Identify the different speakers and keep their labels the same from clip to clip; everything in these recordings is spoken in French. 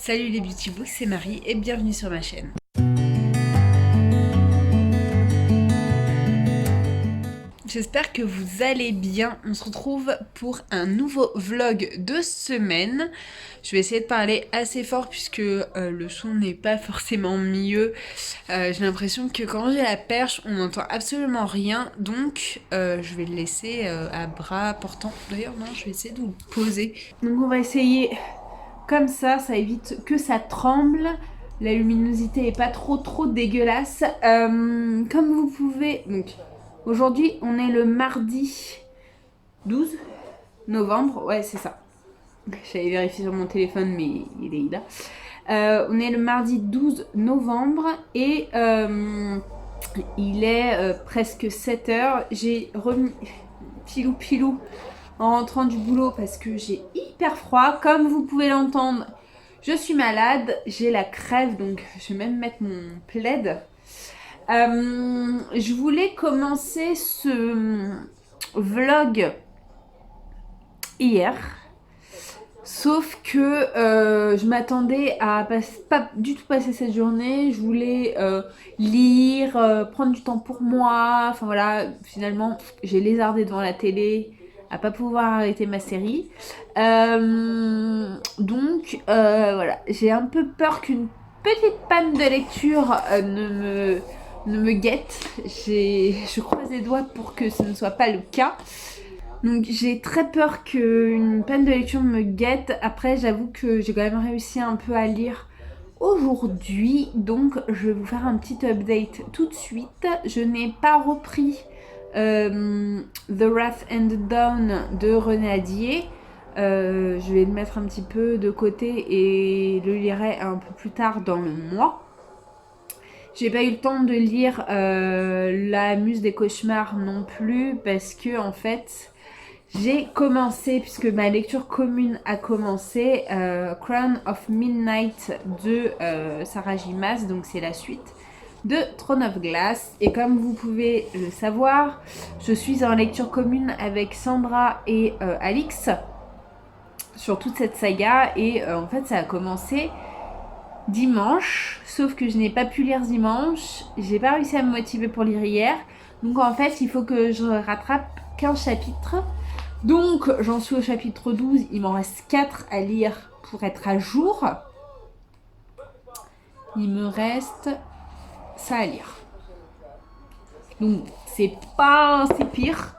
Speaker 1: Salut les Beauty Books, c'est Marie et bienvenue sur ma chaîne. J'espère que vous allez bien. On se retrouve pour un nouveau vlog de semaine. Je vais essayer de parler assez fort puisque le son n'est pas forcément mieux. J'ai l'impression que quand j'ai la perche, on n'entend absolument rien. Donc je vais le laisser à bras portants. D'ailleurs non, je vais essayer de vous le poser. Donc on va essayer comme ça évite que ça tremble. La luminosité est pas trop dégueulasse. Comme vous pouvez... Donc, aujourd'hui, on est le mardi 12 novembre. Ouais, c'est ça. J'avais vérifié sur mon téléphone, mais il est là. On est le mardi 12 novembre et il est presque 7h. J'ai remis pilou en rentrant du boulot parce que j'ai hyper froid. Comme vous pouvez l'entendre, je suis malade, j'ai la crève, donc je vais même mettre mon plaid. Je voulais commencer ce vlog hier, sauf que je m'attendais à pas du tout passer cette journée. Je voulais lire, prendre du temps pour moi. Enfin voilà, finalement j'ai lézardé devant la télé à pas pouvoir arrêter ma série. Donc voilà, j'ai un peu peur qu'une petite panne de lecture ne me guette. Je croise les doigts pour que ce ne soit pas le cas. Donc j'ai très peur qu'une panne de lecture me guette. Après j'avoue que j'ai quand même réussi un peu à lire aujourd'hui. Donc je vais vous faire un petit update tout de suite. Je n'ai pas repris The Wrath and the Dawn de René Adier. Je vais le mettre un petit peu de côté et le lirai un peu plus tard dans le mois. J'ai pas eu le temps de lire La Muse des Cauchemars non plus parce que en fait j'ai commencé, puisque ma lecture commune a commencé, Crown of Midnight de Sarah J. Maas, donc c'est la suite de Throne of Glass. Et comme vous pouvez le savoir, je suis en lecture commune avec Sandra et Alix sur toute cette saga. Et en fait, ça a commencé dimanche, sauf que je n'ai pas pu lire dimanche. J'ai pas réussi à me motiver pour lire hier. Donc en fait, il faut que je rattrape 15 chapitres. Donc j'en suis au chapitre 12. Il m'en reste 4 à lire pour être à jour. Il me reste ça à lire. Donc c'est pas si pire.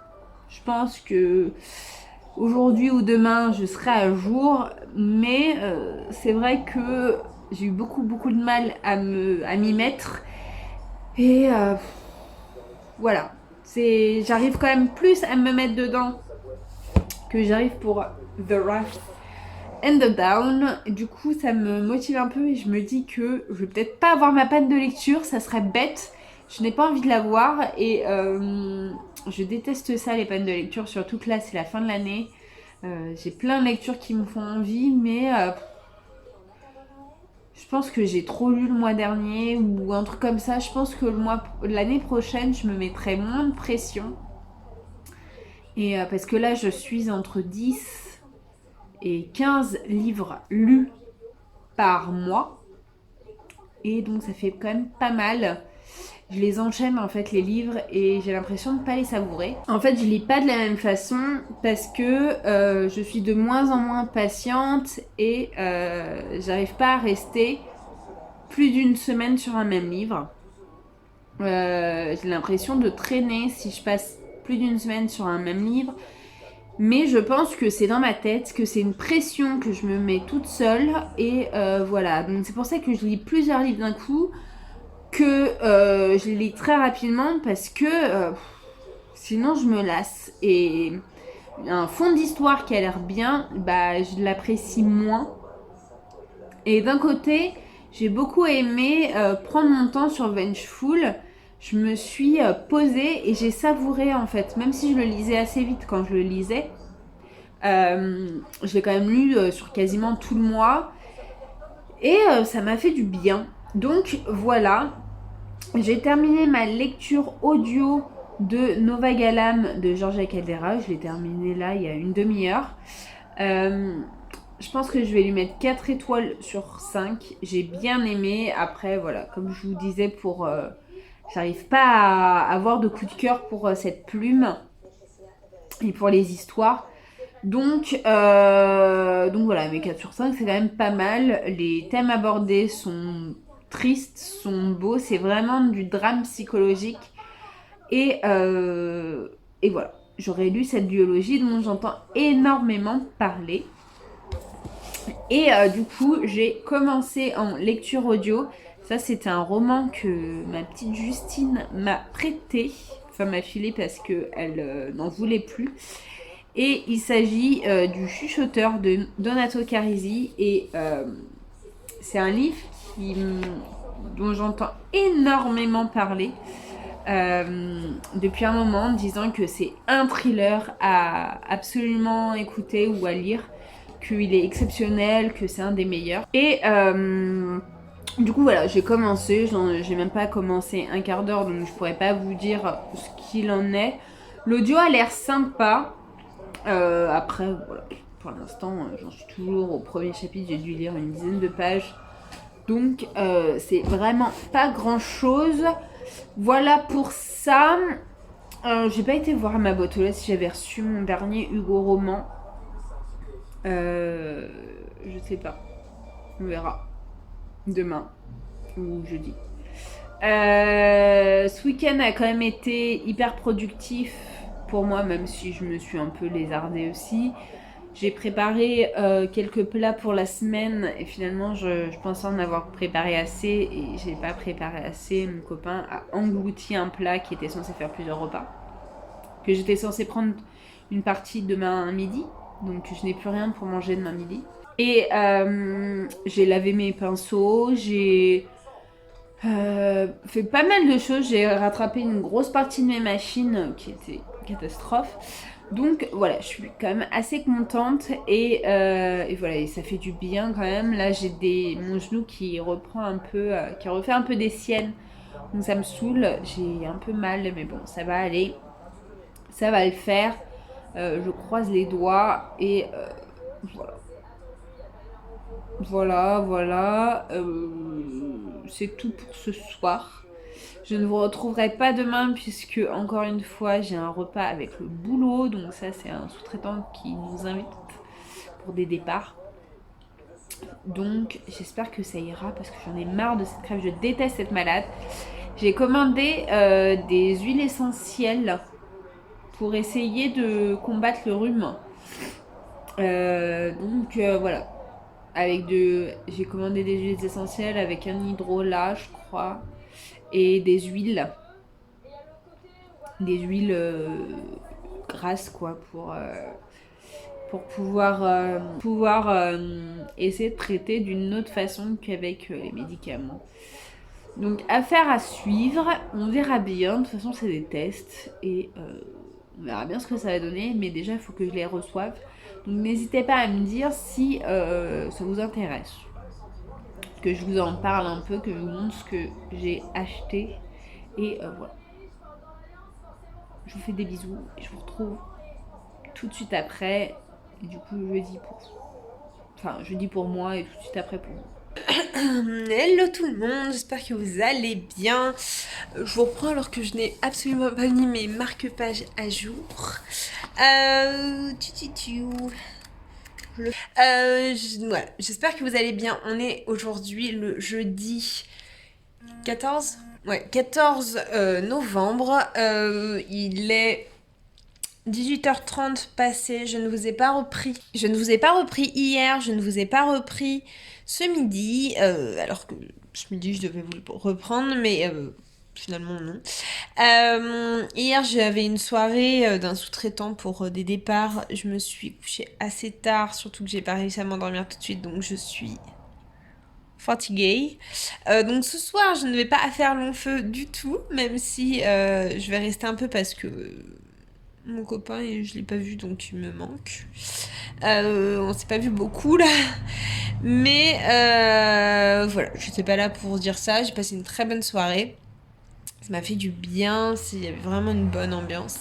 Speaker 1: Je pense que aujourd'hui ou demain je serai à jour. Mais c'est vrai que j'ai eu beaucoup de mal à m'y mettre. Et voilà. J'arrive quand même plus à me mettre dedans que j'arrive pour The Wrath and the Dawn. Du coup ça me motive un peu et je me dis que je vais peut-être pas avoir ma panne de lecture, ça serait bête. Je n'ai pas envie de l'avoir et je déteste ça, les pannes de lecture, surtout que là c'est la fin de l'année. J'ai plein de lectures qui me font envie, mais je pense que j'ai trop lu le mois dernier ou un truc comme ça. Je pense que l'année prochaine je me mettrai moins de pression. Et parce que là je suis entre 10 et 15 livres lus par mois. Et donc ça fait quand même pas mal. Je les enchaîne en fait les livres et j'ai l'impression de ne pas les savourer. En fait je lis pas de la même façon parce que je suis de moins en moins patiente et j'arrive pas à rester plus d'une semaine sur un même livre. J'ai l'impression de traîner si je passe plus d'une semaine sur un même livre. Mais je pense que c'est dans ma tête, que c'est une pression que je me mets toute seule. Et voilà, donc c'est pour ça que je lis plusieurs livres d'un coup, que je les lis très rapidement parce que sinon je me lasse. Et un fond d'histoire qui a l'air bien, bah je l'apprécie moins. Et d'un côté, j'ai beaucoup aimé prendre mon temps sur Vengeful. Je me suis posée et j'ai savouré en fait, même si je le lisais assez vite quand je le lisais. Je l'ai quand même lu sur quasiment tout le mois et ça m'a fait du bien. Donc voilà, j'ai terminé ma lecture audio de Nova Galam de Georgia Caldera. Je l'ai terminé là il y a une demi-heure. je pense que je vais lui mettre 4 étoiles sur 5. J'ai bien aimé. Après, voilà, comme je vous disais, j'arrive pas à avoir de coup de cœur pour cette plume et pour les histoires. Donc voilà, mais 4 sur 5, c'est quand même pas mal. Les thèmes abordés sont tristes, sont beaux. C'est vraiment du drame psychologique. Et, euh, et voilà, j'aurais lu cette duologie dont j'entends énormément parler. Et du coup, j'ai commencé en lecture audio. Ça, c'était un roman que ma petite Justine m'a prêté. Enfin, m'a filé parce qu'elle n'en voulait plus. Et il s'agit du chuchoteur de Donato Carisi. Et c'est un livre dont j'entends énormément parler depuis un moment, disant que c'est un thriller à absolument écouter ou à lire, qu'il est exceptionnel, que c'est un des meilleurs. Et du coup voilà, j'ai commencé, j'ai même pas commencé un quart d'heure, donc je pourrais pas vous dire ce qu'il en est. L'audio a l'air sympa. Après, voilà, pour l'instant, j'en suis toujours au premier chapitre, j'ai dû lire une dizaine de pages. Donc, c'est vraiment pas grand chose. Voilà pour ça. J'ai pas été voir à ma boîte aux lettres si j'avais reçu mon dernier Hugo roman. Je sais pas. On verra. Demain ou jeudi. Ce week-end a quand même été hyper productif pour moi, même si je me suis un peu lézardée aussi. J'ai préparé quelques plats pour la semaine et finalement je pensais en avoir préparé assez et j'ai pas préparé assez. Mon copain a englouti un plat qui était censé faire plusieurs repas, que j'étais censée prendre une partie demain midi, donc je n'ai plus rien pour manger demain midi. Et j'ai lavé mes pinceaux, j'ai fait pas mal de choses, j'ai rattrapé une grosse partie de mes machines qui était une catastrophe. Donc voilà, je suis quand même assez contente et voilà, et ça fait du bien quand même. Là, j'ai mon genou qui reprend un peu, qui refait un peu des siennes. Donc ça me saoule, j'ai un peu mal, mais bon, ça va aller. Ça va le faire. Je croise les doigts et voilà. Voilà. C'est tout pour ce soir. Je ne vous retrouverai pas demain puisque, encore une fois, j'ai un repas avec le boulot. Donc ça, c'est un sous-traitant qui nous invite pour des départs. Donc j'espère que ça ira parce que j'en ai marre de cette crève. Je déteste être malade. J'ai commandé des huiles essentielles pour essayer de combattre le rhume. Voilà. J'ai commandé des huiles essentielles avec un hydrolat, je crois, et des huiles. Des huiles grasses, quoi, pour pouvoir essayer de traiter d'une autre façon qu'avec les médicaments. Donc, affaire à suivre. On verra bien. De toute façon, c'est des tests. Et on verra bien ce que ça va donner. Mais déjà, il faut que je les reçoive. Donc, n'hésitez pas à me dire si ça vous intéresse. Que je vous en parle un peu, que je vous montre ce que j'ai acheté. Et voilà. Je vous fais des bisous. Et je vous retrouve tout de suite après. Et du coup, jeudi pour moi et tout de suite après pour vous. Hello tout le monde, j'espère que vous allez bien. Je vous reprends alors que je n'ai absolument pas mis mes marque-pages à jour. Voilà, j'espère que vous allez bien. On est aujourd'hui le jeudi 14 novembre. Il est 18h30 passé, je ne vous ai pas repris hier, je ne vous ai pas repris ce midi, alors que ce midi je devais vous le reprendre, mais finalement non. Hier j'avais une soirée d'un sous-traitant pour des départs, je me suis couchée assez tard, surtout que j'ai pas réussi à m'endormir tout de suite, donc je suis fatiguée. Donc ce soir je ne vais pas faire long feu du tout, même si je vais rester un peu parce que mon copain et je l'ai pas vu donc il me manque. On s'est pas vu beaucoup là, mais voilà, je n'étais pas là pour dire ça. J'ai passé une très bonne soirée
Speaker 2: Ça m'a fait du bien, il y avait vraiment une bonne ambiance.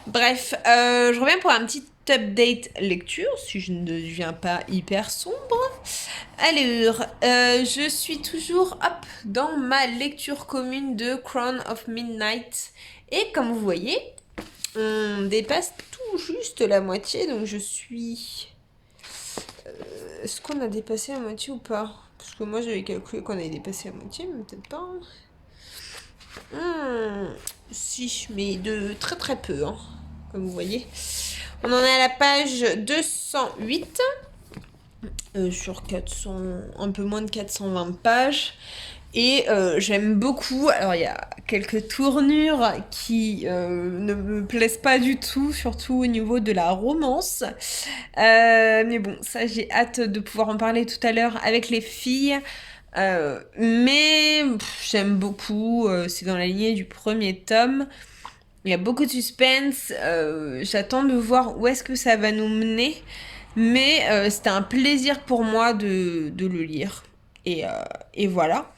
Speaker 2: Bref, je reviens pour un petit update lecture, si je ne deviens pas hyper sombre. Alors, je suis toujours dans ma lecture commune de Crown of Midnight. Et comme vous voyez, on dépasse tout juste la moitié, donc je suis... Est-ce qu'on a dépassé la moitié ou pas? Parce que moi j'avais calculé qu'on avait dépassé la moitié, mais peut-être pas. Si, mais de très très peu, hein, comme vous voyez. On en est à la page 208 sur 400, un peu moins de 420 pages. Et j'aime beaucoup. Alors il y a quelques tournures qui ne me plaisent pas du tout, surtout au niveau de la romance. Mais bon, ça j'ai hâte de pouvoir en parler tout à l'heure avec les filles. Mais j'aime beaucoup. C'est dans la lignée du premier tome. Il y a beaucoup de suspense. J'attends de voir où est-ce que ça va nous mener. Mais c'était un plaisir pour moi de le lire. Et voilà.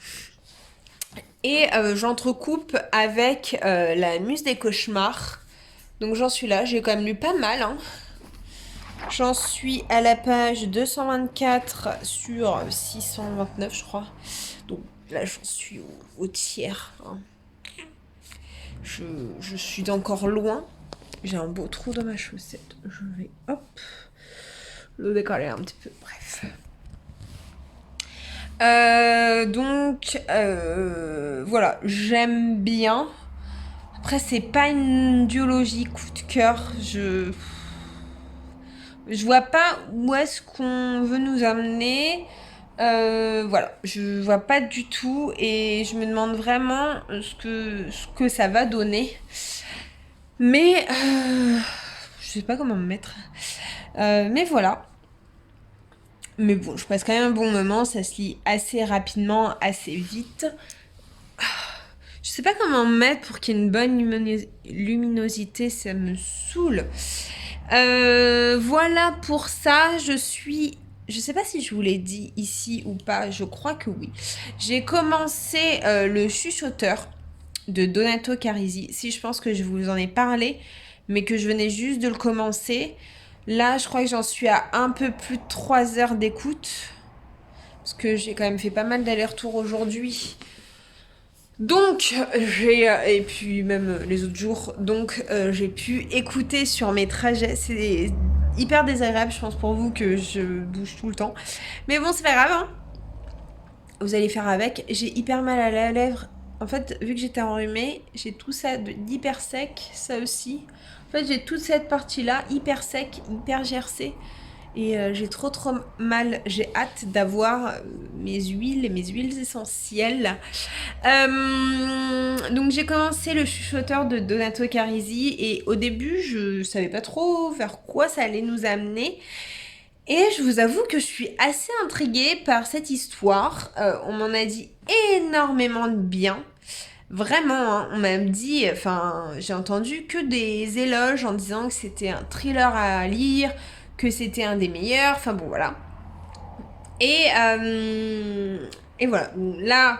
Speaker 2: Et j'entrecoupe avec La Muse des Cauchemars. Donc j'en suis là, j'ai quand même lu pas mal. Hein. J'en suis à la page 224 sur 629, je crois. Donc là, j'en suis au tiers. Hein. Je suis encore loin. J'ai un beau trou dans ma chaussette. Je vais, le décoller un petit peu. Bref. Voilà, j'aime bien. Après, c'est pas une duologie coup de cœur. Je vois pas où est-ce qu'on veut nous amener. Voilà, je vois pas du tout et je me demande vraiment ce que ça va donner. Mais je sais pas comment me mettre. Mais voilà. Mais bon, je passe quand même un bon moment, ça se lit assez rapidement, assez vite. Je sais pas comment me mettre pour qu'il y ait une bonne luminosité, ça me saoule. Voilà pour ça, je sais pas si je vous l'ai dit ici ou pas, je crois que oui. J'ai commencé Le Chuchoteur de Donato Carisi. Si, je pense que je vous en ai parlé, mais que je venais juste de le commencer. Là, je crois que j'en suis à un peu plus de 3 heures d'écoute. Parce que j'ai quand même fait pas mal d'allers-retours aujourd'hui. Donc, et puis même les autres jours, donc j'ai pu écouter sur mes trajets. C'est hyper désagréable, je pense, pour vous que je bouge tout le temps. Mais bon, c'est pas grave, hein. Vous allez faire avec. J'ai hyper mal à la lèvre. En fait, vu que j'étais enrhumée, j'ai tout ça d'hyper sec, ça aussi. En fait, j'ai toute cette partie-là, hyper sec, hyper gercée. Et j'ai trop mal. J'ai hâte d'avoir mes huiles et mes huiles essentielles. Donc j'ai commencé Le Chuchoteur de Donato Carisi. Et au début, je savais pas trop vers quoi ça allait nous amener. Et je vous avoue que je suis assez intriguée par cette histoire. On m'en a dit énormément de bien. Vraiment, hein, on m'a dit, enfin, j'ai entendu que des éloges en disant que c'était un thriller à lire, que c'était un des meilleurs, enfin bon, voilà. Et voilà, là,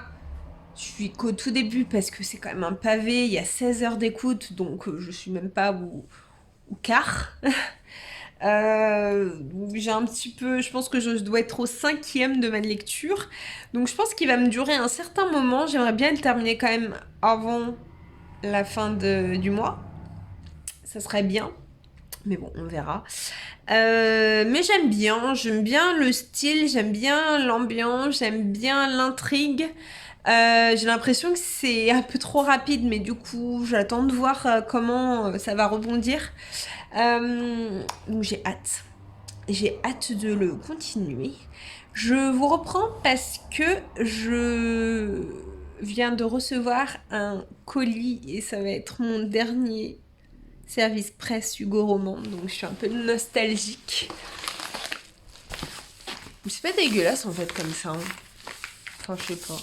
Speaker 2: je suis qu'au tout début parce que c'est quand même un pavé, il y a 16 heures d'écoute, donc je suis même pas au quart. J'ai un petit peu, je pense que je dois être au 5e de ma lecture, donc je pense qu'il va me durer un certain moment. J'aimerais bien le terminer quand même avant la fin du mois, ça serait bien, mais bon, on verra. Mais j'aime bien le style, j'aime bien l'ambiance, j'aime bien l'intrigue. J'ai l'impression que c'est un peu trop rapide, mais du coup, j'attends de voir comment ça va rebondir. Donc j'ai hâte. J'ai hâte de le continuer. Je vous reprends parce que je viens de recevoir un colis et ça va être mon dernier service presse Hugo Roman, donc je suis un peu nostalgique. Mais c'est pas dégueulasse en fait comme ça. Hein. Enfin, je sais pas.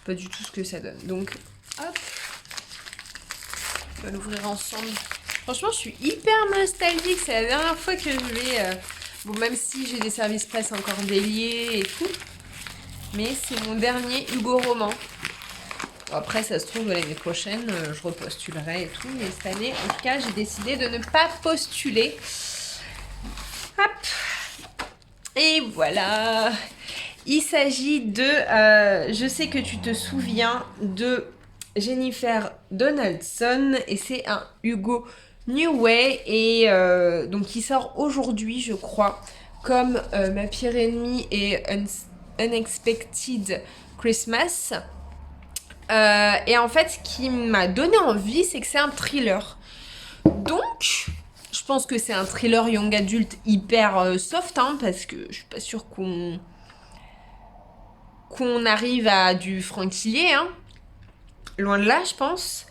Speaker 2: Pas du tout ce que ça donne. Donc, hop. On va l'ouvrir ensemble. Franchement, je suis hyper nostalgique. C'est la dernière fois que je vais... Bon, même si j'ai des services presse encore déliés et tout. Mais c'est mon dernier Hugo Roman. Après, ça se trouve, l'année prochaine, je repostulerai et tout. Mais cette année, en tout cas, j'ai décidé de ne pas postuler. Hop. Et voilà. Il s'agit de... je sais que tu te souviens de Jennifer Donaldson. Et c'est un Hugo New Way. Et donc, il sort aujourd'hui, je crois, comme Ma pire ennemie et Unexpected Christmas. Et en fait, ce qui m'a donné envie, c'est que c'est un thriller. Donc, je pense que c'est un thriller young adulte hyper soft, hein, parce que je suis pas sûre qu'on arrive à du frankillier, hein. Loin de là, je pense.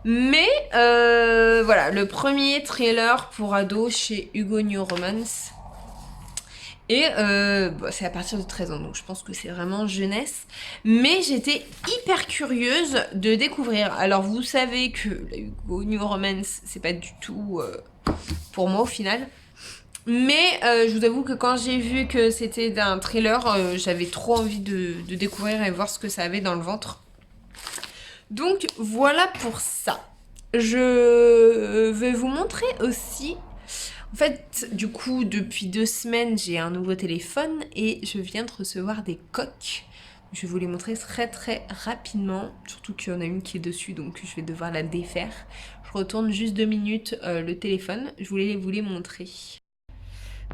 Speaker 2: Mais voilà, le premier thriller pour ados chez Hugo New Romance. Et c'est à partir de 13 ans, donc je pense que c'est vraiment jeunesse. Mais j'étais hyper curieuse de découvrir. Alors vous savez que la Hugo New Romance, c'est pas du tout pour moi au final. Mais je vous avoue que quand j'ai vu que c'était d'un thriller, j'avais trop envie de découvrir et voir ce que ça avait dans le ventre. Donc voilà pour ça. Je vais vous montrer aussi... En fait, du coup, depuis 2 semaines, j'ai un nouveau téléphone et je viens de recevoir des coques. Je vais vous les montrer très très rapidement, surtout qu'il y en a une qui est dessus, donc je vais devoir la défaire. Je retourne juste 2 minutes le téléphone, je voulais vous les montrer.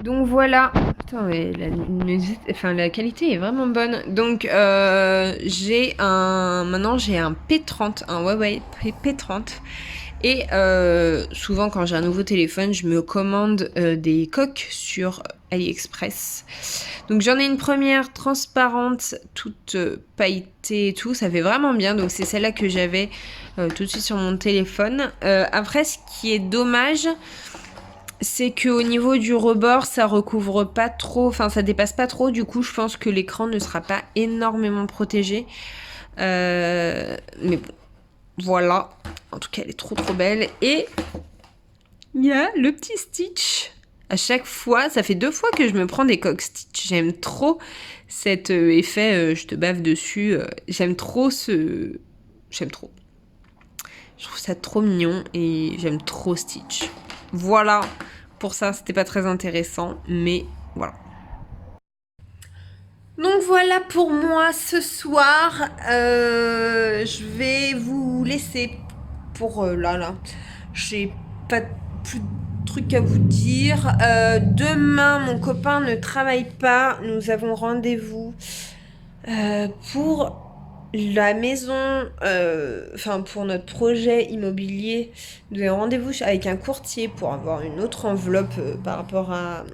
Speaker 2: Donc voilà, putain, mais la qualité est vraiment bonne. Donc maintenant j'ai un P30, un Huawei P30. Et souvent quand j'ai un nouveau téléphone, je me commande des coques sur AliExpress. Donc j'en ai une première transparente, toute pailletée et tout, ça fait vraiment bien. Donc c'est celle-là que j'avais tout de suite sur mon téléphone. Après, ce qui est dommage, c'est qu'au niveau du rebord, ça recouvre pas trop, enfin ça dépasse pas trop. Du coup, je pense que l'écran ne sera pas énormément protégé. Mais bon, voilà. En tout cas, elle est trop trop belle. Et il y a le petit Stitch. À chaque fois, ça fait 2 fois que je me prends des coques Stitch. J'aime trop cet effet, je te bave dessus. J'aime trop J'aime trop. Je trouve ça trop mignon et j'aime trop Stitch. Voilà. Pour ça, c'était pas très intéressant, mais voilà. Donc voilà pour moi ce soir. Je vais vous laisser pour là. J'ai pas plus de trucs à vous dire. Demain, mon copain ne travaille pas. Nous avons rendez-vous pour la maison, pour notre projet immobilier. Nous avons rendez-vous avec un courtier pour avoir une autre enveloppe par rapport à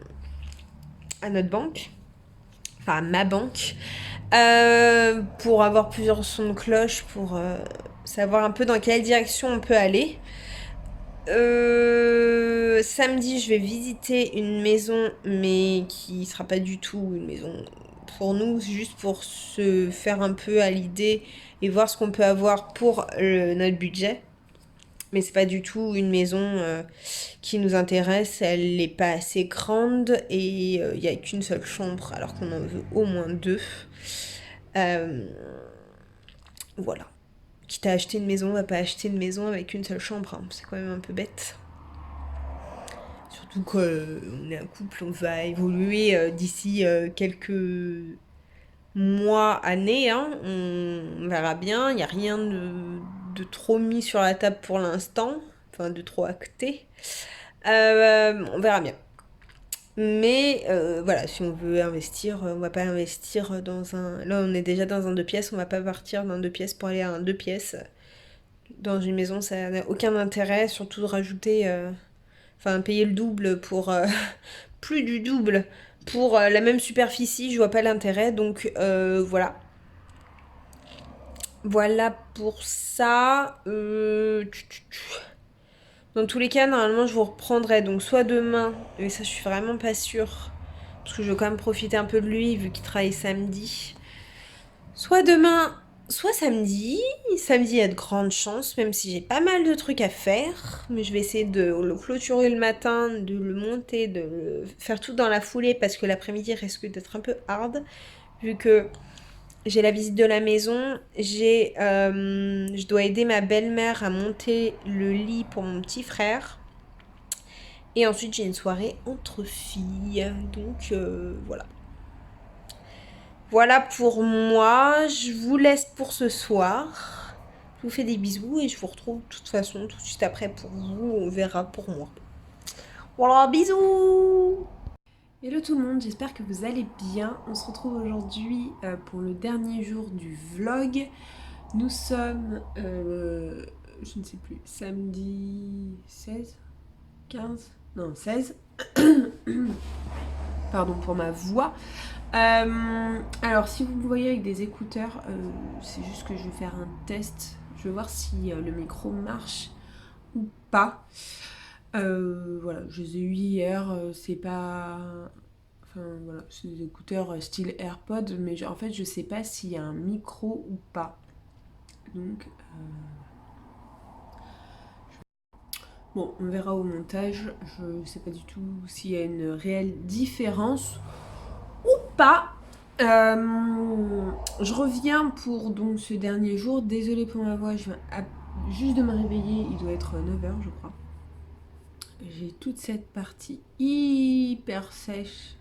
Speaker 2: notre banque. Enfin, ma banque. Pour avoir plusieurs sons de cloche, pour savoir un peu dans quelle direction on peut aller. Samedi, je vais visiter une maison, mais qui sera pas du tout une maison pour nous, juste pour se faire un peu à l'idée et voir ce qu'on peut avoir pour notre budget. Mais c'est pas du tout une maison qui nous intéresse, elle n'est pas assez grande et il n'y a qu'une seule chambre alors qu'on en veut au moins 2. Voilà. Quitte à acheter une maison, on va pas acheter une maison avec une seule chambre, hein. C'est quand même un peu bête. Surtout qu'on est un couple, on va évoluer d'ici quelques mois, années, hein. On verra bien, il n'y a rien de trop mis sur la table pour l'instant, enfin de trop acté. On verra bien. Mais voilà, si on veut investir, on va pas investir dans un... Là, on est déjà dans un 2 pièces, on va pas partir d'un 2 pièces pour aller à un 2 pièces. Dans une maison, ça n'a aucun intérêt, surtout de rajouter... payer le double pour... plus du double pour la même superficie, je vois pas l'intérêt, donc voilà. Voilà pour ça. Dans tous les cas, normalement, je vous reprendrai donc soit demain, mais ça, je suis vraiment pas sûre, parce que je veux quand même profiter un peu de lui, vu qu'il travaille samedi. Soit demain, soit samedi. Samedi, il y a de grandes chances, même si j'ai pas mal de trucs à faire. Mais je vais essayer de le clôturer le matin, de le monter, de le faire tout dans la foulée, parce que l'après-midi risque d'être un peu hard, vu que j'ai la visite de la maison, je dois aider ma belle-mère à monter le lit pour mon petit frère. Et ensuite, j'ai une soirée entre filles. Donc, voilà. Voilà pour moi. Je vous laisse pour ce soir. Je vous fais des bisous et je vous retrouve de toute façon tout de suite après pour vous. On verra pour moi. Voilà, bisous! Hello tout le monde, j'espère que vous allez bien. On se retrouve aujourd'hui pour le dernier jour du vlog. Nous sommes, je ne sais plus, samedi 16, 15, non 16. Pardon pour ma voix. Alors si vous me voyez avec des écouteurs, c'est juste que je vais faire un test. Je vais voir si le micro marche ou pas. Voilà, je les ai eu hier, c'est pas... Enfin voilà, c'est des écouteurs style AirPod, mais en fait je sais pas s'il y a un micro ou pas. Donc... Bon, on verra au montage, je sais pas du tout s'il y a une réelle différence ou pas. Je reviens pour donc ce dernier jour. Désolée pour ma voix, je viens juste de me réveiller. Il doit être 9h, je crois. J'ai toute cette partie hyper sèche.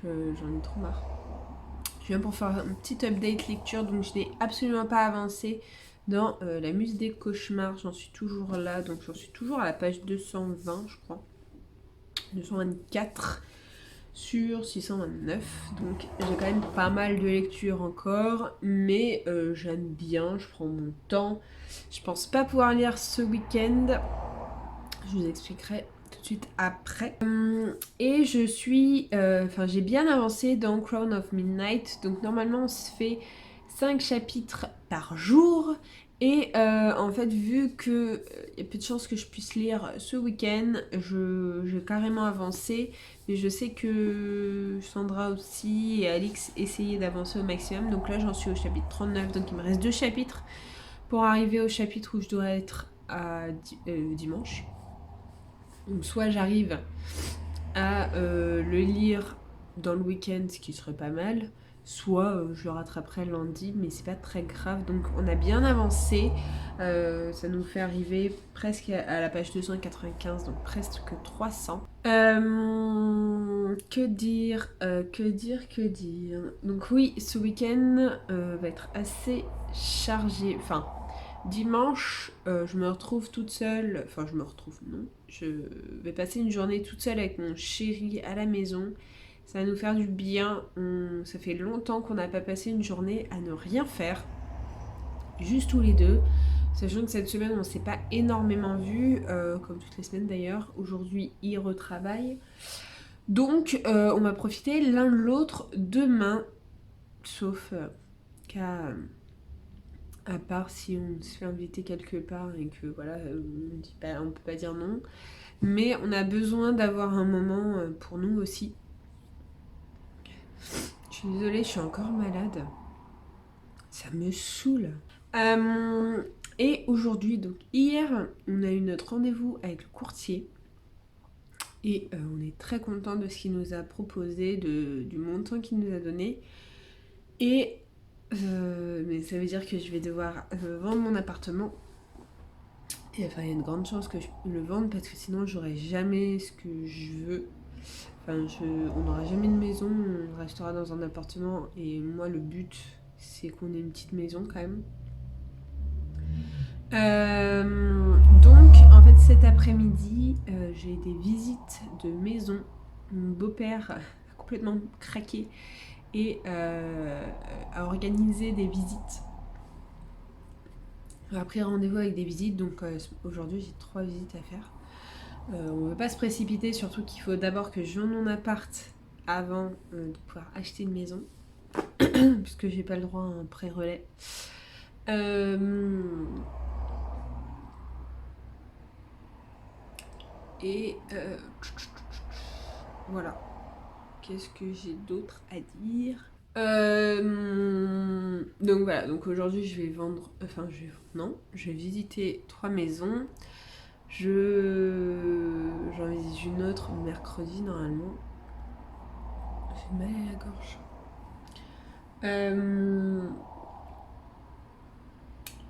Speaker 2: J'en ai trop marre. Je viens pour faire un petit update lecture, donc je n'ai absolument pas avancé dans la muse des cauchemars. J'en suis toujours là, donc j'en suis toujours à la page 220, je crois. 224 sur 629, donc j'ai quand même pas mal de lectures encore, mais j'aime bien, je prends mon temps. Je pense pas pouvoir lire ce week-end, je vous expliquerai tout de suite après. Et je suis, j'ai bien avancé dans Crown of Midnight, donc normalement on se fait 5 chapitres par jour. Et en fait, vu qu'il y a peu de chances que je puisse lire ce week-end, j'ai carrément avancé. Mais je sais que Sandra aussi et Alix essayaient d'avancer au maximum. Donc là, j'en suis au chapitre 39. Donc il me reste 2 chapitres pour arriver au chapitre où je dois être à dimanche. Donc soit j'arrive à le lire dans le week-end, ce qui serait pas mal, soit je le rattraperai lundi, mais c'est pas très grave. Donc on a bien avancé, ça nous fait arriver presque à la page 295, donc presque 300. Que dire, que dire. Donc oui, ce week-end va être assez chargé, enfin... Dimanche, je me retrouve toute seule, enfin je me retrouve, non, je vais passer une journée toute seule avec mon chéri à la maison. Ça va nous faire du bien. Ça fait longtemps qu'on n'a pas passé une journée à ne rien faire, juste tous les deux. Sachant que cette semaine, on ne s'est pas énormément vus, comme toutes les semaines d'ailleurs. Aujourd'hui, il retravaille. Donc, on va profiter l'un de l'autre demain, sauf qu'à... à part si on se fait inviter quelque part et que voilà, on peut pas dire non. Mais on a besoin d'avoir un moment pour nous aussi. Je suis désolée, je suis encore malade. Ça me saoule. Et aujourd'hui, donc hier, on a eu notre rendez-vous avec le courtier. Et on est très content de ce qu'il nous a proposé, du montant qu'il nous a donné. Et mais ça veut dire que je vais devoir vendre mon appartement. Et enfin, il y a une grande chance que je le vende parce que sinon, j'aurai jamais ce que je veux. Enfin, on n'aura jamais de maison, on restera dans un appartement. Et moi, le but, c'est qu'on ait une petite maison quand même. Donc, en fait, cet après-midi, j'ai des visites de maison. Mon beau-père a complètement craqué et a organisé des visites. On a pris rendez-vous avec des visites, donc aujourd'hui j'ai 3 visites à faire. On ne veut pas se précipiter, surtout qu'il faut d'abord que je vende mon appart avant de pouvoir acheter une maison, puisque j'ai pas le droit à un pré-relais. Et voilà. Qu'est-ce que j'ai d'autre à dire ? Donc voilà, donc aujourd'hui je vais vendre, je vais visiter 3 maisons. J'en visite une autre mercredi normalement. J'ai mal à la gorge. Euh,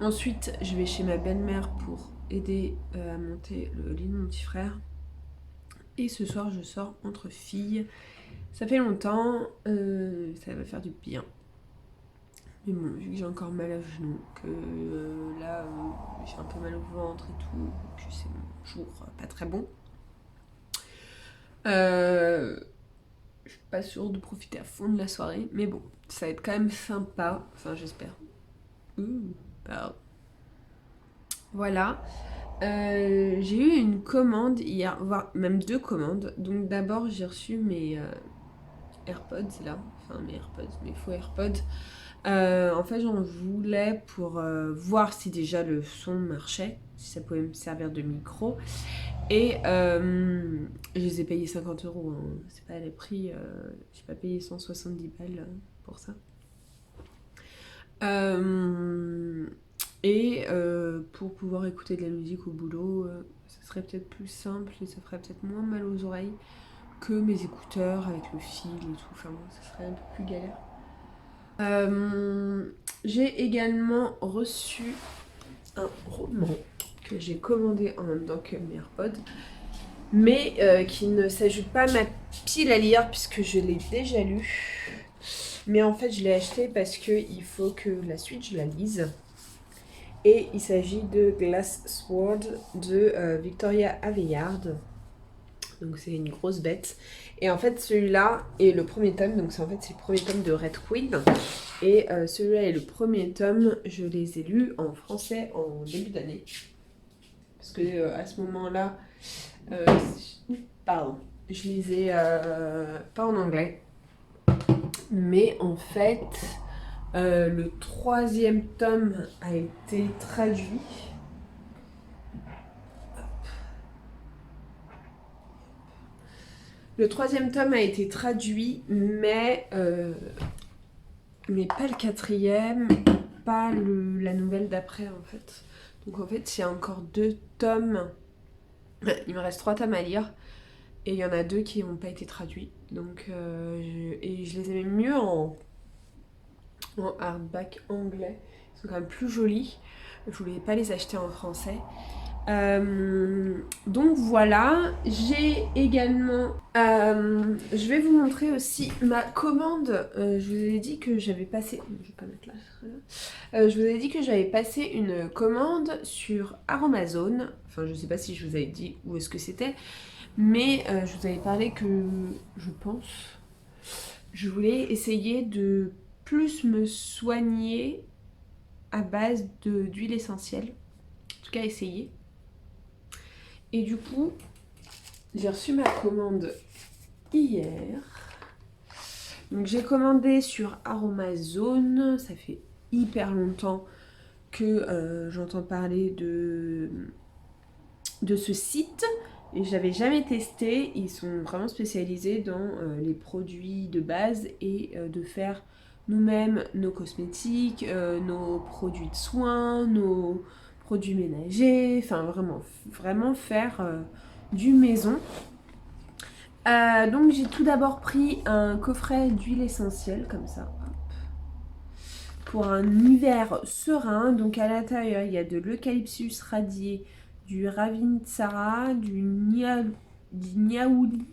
Speaker 2: Ensuite, je vais chez ma belle-mère pour aider à monter le lit de mon petit frère. Et ce soir, je sors entre filles. Ça fait longtemps, ça va faire du bien. Mais bon, vu que j'ai encore mal à genoux, que là, j'ai un peu mal au ventre et tout, que c'est mon jour pas très bon. Je suis pas sûre de profiter à fond de la soirée, mais bon, ça va être quand même sympa. Enfin, j'espère. Pardon. Voilà. J'ai eu une commande hier, voire même 2 commandes. Donc d'abord, j'ai reçu mes AirPods là. Enfin, mes AirPods, mes faux AirPods. En fait, j'en voulais pour voir si déjà le son marchait, si ça pouvait me servir de micro. Et je les ai payés 50 €. Hein. C'est pas les prix, j'ai pas payé 170 balles pour ça. Et pour pouvoir écouter de la musique au boulot, ça serait peut-être plus simple et ça ferait peut-être moins mal aux oreilles que mes écouteurs avec le fil et tout. Enfin bon, ça serait un peu plus galère. J'ai également reçu un roman que j'ai commandé en même temps que mes AirPods, mais qui ne s'ajoute pas à ma pile à lire puisque je l'ai déjà lu. Mais en fait, je l'ai acheté parce qu'il faut que la suite je la lise. Et il s'agit de Glass Sword de Victoria Aveyard. Donc c'est une grosse bête. Et en fait celui-là est le premier tome, donc c'est le premier tome de Red Queen. Et celui-là est le premier tome, je les ai lus en français en début d'année. Parce que à ce moment-là, pardon, je lisais pas en anglais. Mais en fait, le 3e tome a été traduit. Le 3e tome a été traduit, mais pas le 4e, pas la nouvelle d'après en fait. Donc en fait, il y a encore 2 tomes. Il me reste 3 tomes à lire. Et il y en a 2 qui n'ont pas été traduits. Donc, et je les aimais mieux en hardback anglais. Ils sont quand même plus jolis. Je voulais pas les acheter en français. Donc voilà, j'ai également, je vais vous montrer aussi ma commande. Je vous ai dit que j'avais passé, je vais pas mettre là, je vous ai dit que j'avais passé une commande sur Amazon. Enfin, je sais pas si je vous avais dit où est-ce que c'était, mais je vous avais parlé que je pense, je voulais essayer de plus me soigner à base d'huile essentielle. En tout cas, essayer. Et du coup, j'ai reçu ma commande hier. Donc j'ai commandé sur Amazon. Ça fait hyper longtemps que j'entends parler de ce site. Et je l'avais jamais testé. Ils sont vraiment spécialisés dans les produits de base et de faire nous-mêmes nos cosmétiques, nos produits de soins, nos produits ménagers. Enfin vraiment faire du maison. Donc j'ai tout d'abord pris un coffret d'huile essentielle comme ça. Pour un hiver serein. Donc à l'intérieur il y a de l'eucalyptus radié, du ravintsara, du niaouli,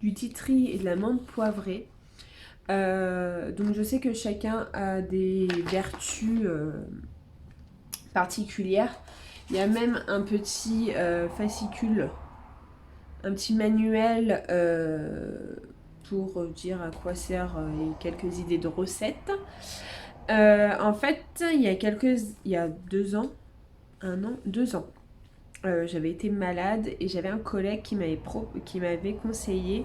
Speaker 2: du titri et de la menthe poivrée. Donc je sais que chacun a des vertus particulières. Il y a même un petit fascicule, un petit manuel pour dire à quoi sert et quelques idées de recettes. En fait, il y a 2 ans, 2 ans, j'avais été malade et j'avais un collègue qui m'avait conseillé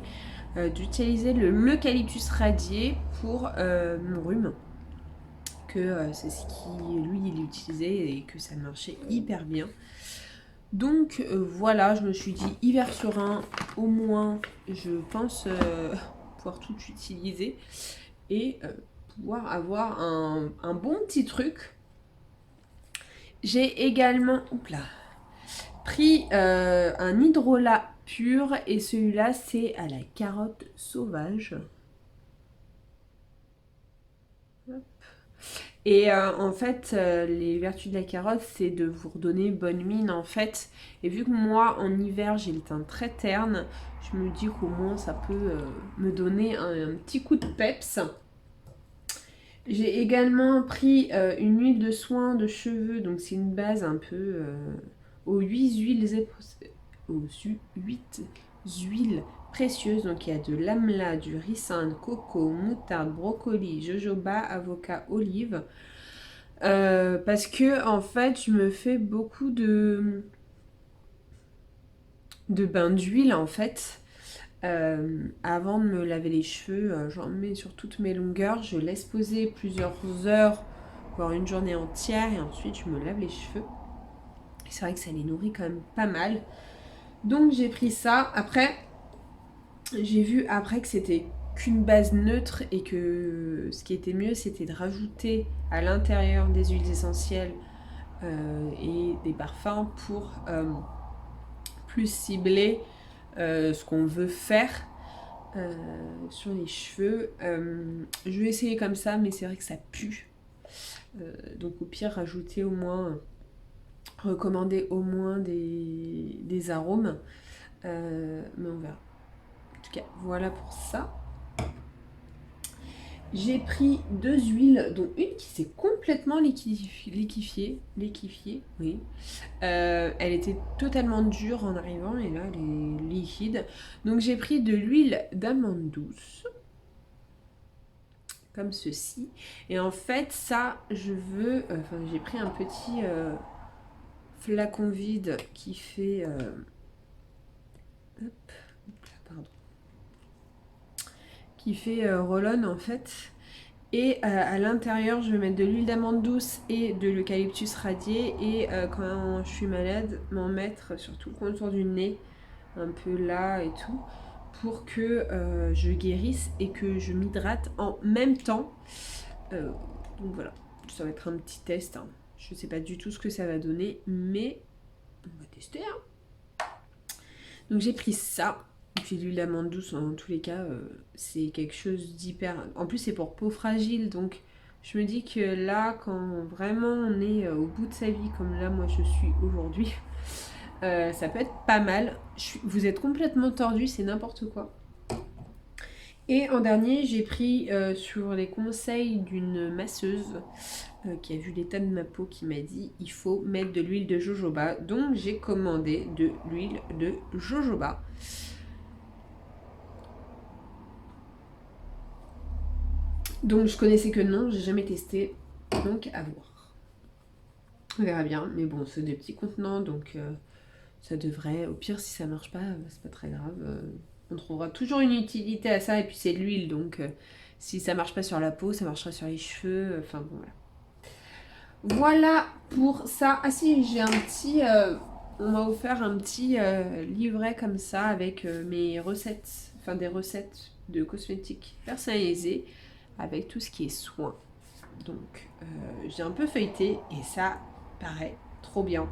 Speaker 2: d'utiliser l'eucalyptus radié pour mon rhume. Que c'est ce qui, lui, il utilisait et que ça marchait hyper bien. Donc voilà, je me suis dit hiver serein, au moins je pense pouvoir tout utiliser et pouvoir avoir un bon petit truc. J'ai également pris un hydrolat pur et celui-là c'est à la carotte sauvage. Hop. Et en fait, les vertus de la carotte, c'est de vous redonner bonne mine en fait. Et vu que moi, en hiver, j'ai le teint très terne, je me dis qu'au moins ça peut me donner un petit coup de peps. J'ai également pris une huile de soin de cheveux, donc c'est une base un peu aux 8 huiles, précieuses. Donc il y a de l'amla, du ricin, coco, moutarde, brocoli, jojoba, avocat, olive. Parce que en fait, je me fais beaucoup de bains d'huile en fait. Avant de me laver les cheveux, j'en mets sur toutes mes longueurs. Je laisse poser plusieurs heures, voire une journée entière, et ensuite je me lave les cheveux. C'est vrai que ça les nourrit quand même pas mal. Donc j'ai pris ça. Après, j'ai vu après que c'était qu'une base neutre et que ce qui était mieux, c'était de rajouter à l'intérieur des huiles essentielles et des parfums pour plus cibler ce qu'on veut faire sur les cheveux. Je vais essayer comme ça, mais c'est vrai que ça pue. Donc au pire, rajouter au moins, recommander au moins des arômes. Mais on verra. En tout cas, voilà pour ça. J'ai pris 2 huiles, dont une qui s'est complètement liquéfiée, oui. Elle était totalement dure en arrivant et là elle est liquide. Donc j'ai pris de l'huile d'amande douce, comme ceci. Et en fait ça, j'ai pris un petit flacon vide qui fait... pardon. Qui fait roll-on en fait. Et à l'intérieur, je vais mettre de l'huile d'amande douce et de l'eucalyptus radié. Et quand je suis malade, m'en mettre sur tout le contour du nez, un peu là et tout, pour que je guérisse et que je m'hydrate en même temps. Donc voilà, ça va être un petit test. Hein. Je ne sais pas du tout ce que ça va donner, mais on va tester. Hein. Donc j'ai pris ça. Et puis l'huile d'amande douce, en tous les cas, c'est quelque chose d'hyper... En plus, c'est pour peau fragile, donc je me dis que là, quand vraiment on est au bout de sa vie, comme là, moi, je suis aujourd'hui, ça peut être pas mal. Vous êtes complètement tordu, c'est n'importe quoi. Et en dernier, j'ai pris sur les conseils d'une masseuse qui a vu l'état de ma peau, qui m'a dit il faut mettre de l'huile de jojoba. Donc j'ai commandé de l'huile de jojoba. Donc je connaissais que non, j'ai jamais testé, donc à voir. On verra bien, mais bon, c'est des petits contenants, donc ça devrait, au pire si ça marche pas, c'est pas très grave. On trouvera toujours une utilité à ça, et puis c'est de l'huile, donc si ça marche pas sur la peau, ça marchera sur les cheveux, enfin bon voilà. Voilà pour ça. Ah si, j'ai un petit... on m'a offert un petit livret comme ça avec mes recettes, enfin des recettes de cosmétiques personnalisées avec tout ce qui est soins. Donc j'ai un peu feuilleté et ça paraît trop bien.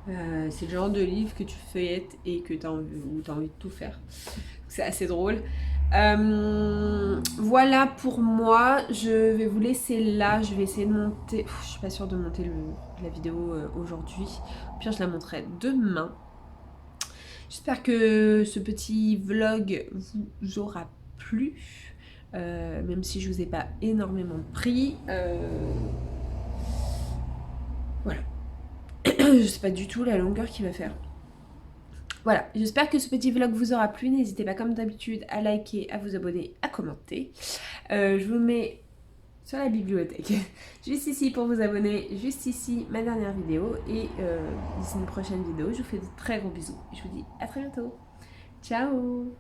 Speaker 2: C'est le genre de livre que tu feuillettes et que tu as envie de tout faire. C'est assez drôle. Voilà pour moi. Je vais vous laisser là. Je vais essayer de monter. Je suis pas sûre de monter la vidéo aujourd'hui. Au pire, je la monterai demain. J'espère que ce petit vlog vous aura plu. Même si je vous ai pas énormément pris. Voilà. Je sais pas du tout la longueur qu'il va faire. Voilà, j'espère que ce petit vlog vous aura plu. N'hésitez pas comme d'habitude à liker, à vous abonner, à commenter. Je vous mets sur la bibliothèque, juste ici pour vous abonner, juste ici ma dernière vidéo. Et d'ici une prochaine vidéo, je vous fais de très gros bisous. Je vous dis à très bientôt. Ciao!